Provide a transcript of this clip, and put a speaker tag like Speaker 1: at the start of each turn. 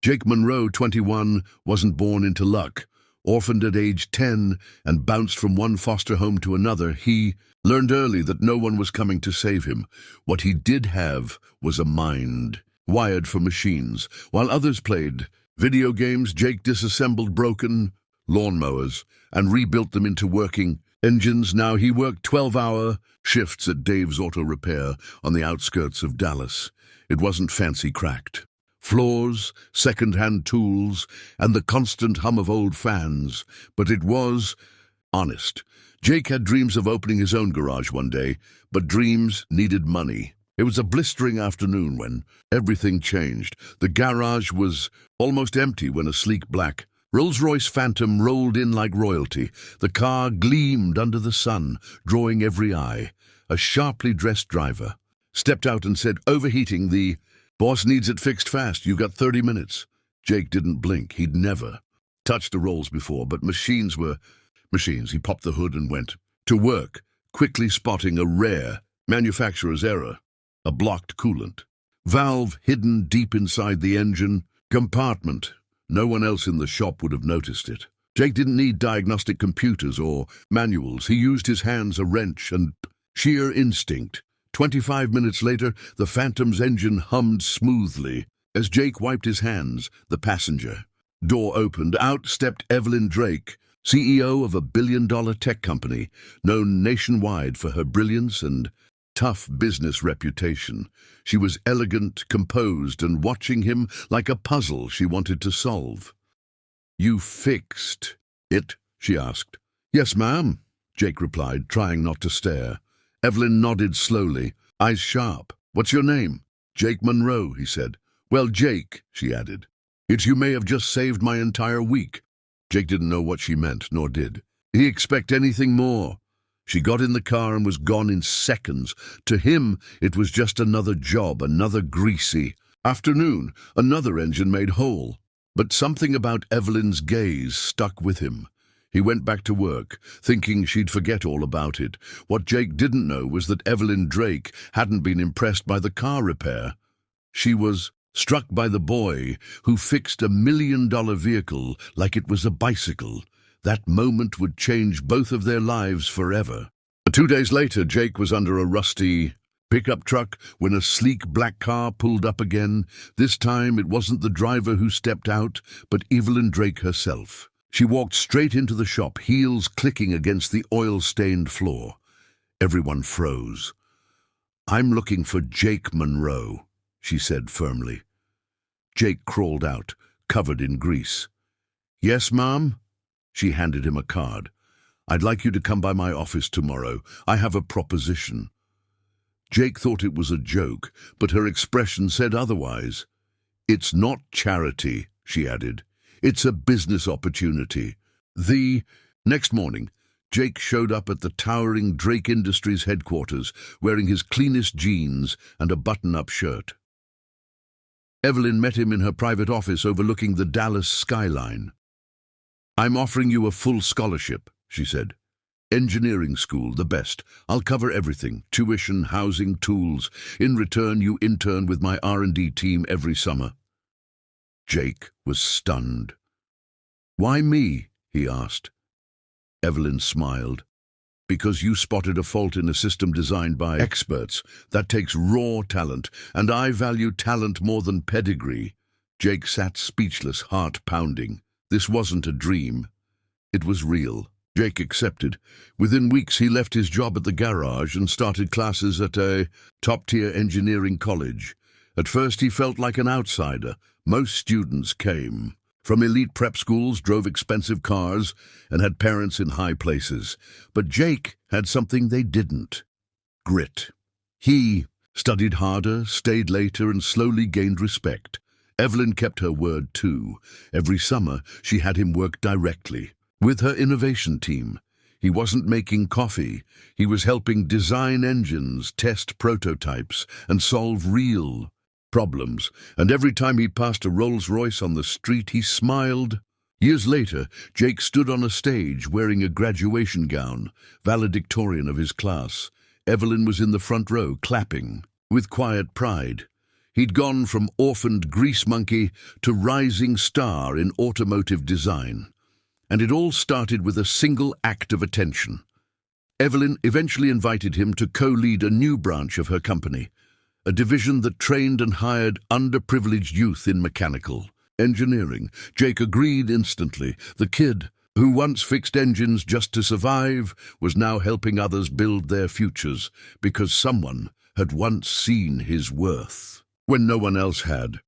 Speaker 1: Jake Monroe, 21, wasn't born into luck. Orphaned at age 10 and bounced from one foster home to another, he learned early that no one was coming to save him. What he did have was a mind, wired for machines. While others played video games, Jake disassembled broken lawnmowers and rebuilt them into working engines. Now he worked 12-hour shifts at Dave's Auto Repair on the outskirts of Dallas. It wasn't fancy cracked floors, second-hand tools, and the constant hum of old fans, but it was honest. Jake had dreams of opening his own garage one day, but dreams needed money. It was a blistering afternoon when everything changed. The garage was almost empty when a sleek black Rolls-Royce Phantom rolled in like royalty. The car gleamed under the sun, drawing every eye. A sharply dressed driver stepped out and said, "Overheating, the boss needs it fixed fast. You got 30 minutes. Jake didn't blink. He'd never touched a Rolls before, but machines were machines. He popped the hood and went to work, quickly spotting a rare manufacturer's error. A blocked coolant valve hidden deep inside the engine compartment. No one else in the shop would have noticed it. Jake didn't need diagnostic computers or manuals. He used his hands, a wrench, and sheer instinct. 25 minutes later, the Phantom's engine hummed smoothly. As Jake wiped his hands, the passenger door opened. Out stepped Evelyn Drake, CEO of a billion-dollar tech company, known nationwide for her brilliance and tough business reputation. She was elegant, composed, and watching him like a puzzle she wanted to solve. "You fixed it?" she asked. "Yes, ma'am," Jake replied, trying not to stare. Evelyn nodded slowly, eyes sharp. "What's your name?" "Jake Monroe," he said. "Well, Jake," she added, "it's you may have just saved my entire week." Jake didn't know what she meant, nor did he expect anything more. She got in the car and was gone in seconds. To him, it was just another job, another greasy afternoon, another engine made whole. But something about Evelyn's gaze stuck with him. He went back to work, thinking she'd forget all about it. What Jake didn't know was that Evelyn Drake hadn't been impressed by the car repair. She was struck by the boy who fixed $1 million vehicle like it was a bicycle. That moment would change both of their lives forever. 2 days later, Jake was under a rusty pickup truck when a sleek black car pulled up again. This time it wasn't the driver who stepped out, but Evelyn Drake herself. She walked straight into the shop, heels clicking against the oil-stained floor. Everyone froze. "I'm looking for Jake Monroe," she said firmly. Jake crawled out, covered in grease. "Yes, ma'am?" She handed him a card. "I'd like you to come by my office tomorrow. I have a proposition." Jake thought it was a joke, but her expression said otherwise. "It's not charity," she added. "It's a business opportunity." The next morning, Jake showed up at the towering Drake Industries headquarters, wearing his cleanest jeans and a button-up shirt. Evelyn met him in her private office overlooking the Dallas skyline. "I'm offering you a full scholarship," she said. "Engineering school, the best. I'll cover everything, tuition, housing, tools. In return, you intern with my R&D team every summer." Jake was stunned. "Why me?" he asked. Evelyn smiled. "Because you spotted a fault in a system designed by experts. That takes raw talent, and I value talent more than pedigree." Jake sat speechless, heart pounding. This wasn't a dream. It was real. Jake accepted. Within weeks, he left his job at the garage and started classes at a top-tier engineering college. At first, he felt like an outsider. Most students came from elite prep schools, drove expensive cars, and had parents in high places. But Jake had something they didn't: grit. He studied harder, stayed later, and slowly gained respect. Evelyn kept her word too. Every summer, she had him work directly with her innovation team. He wasn't making coffee. He was helping design engines, test prototypes, and solve real problems. And every time he passed a Rolls-Royce on the street, he smiled. Years later, Jake stood on a stage wearing a graduation gown, valedictorian of his class. Evelyn was in the front row, clapping with quiet pride. He'd gone from orphaned grease monkey to rising star in automotive design. And it all started with a single act of attention. Evelyn eventually invited him to co-lead a new branch of her company, a division that trained and hired underprivileged youth in mechanical engineering. Jake agreed instantly. The kid, who once fixed engines just to survive, was now helping others build their futures because someone had once seen his worth when no one else had.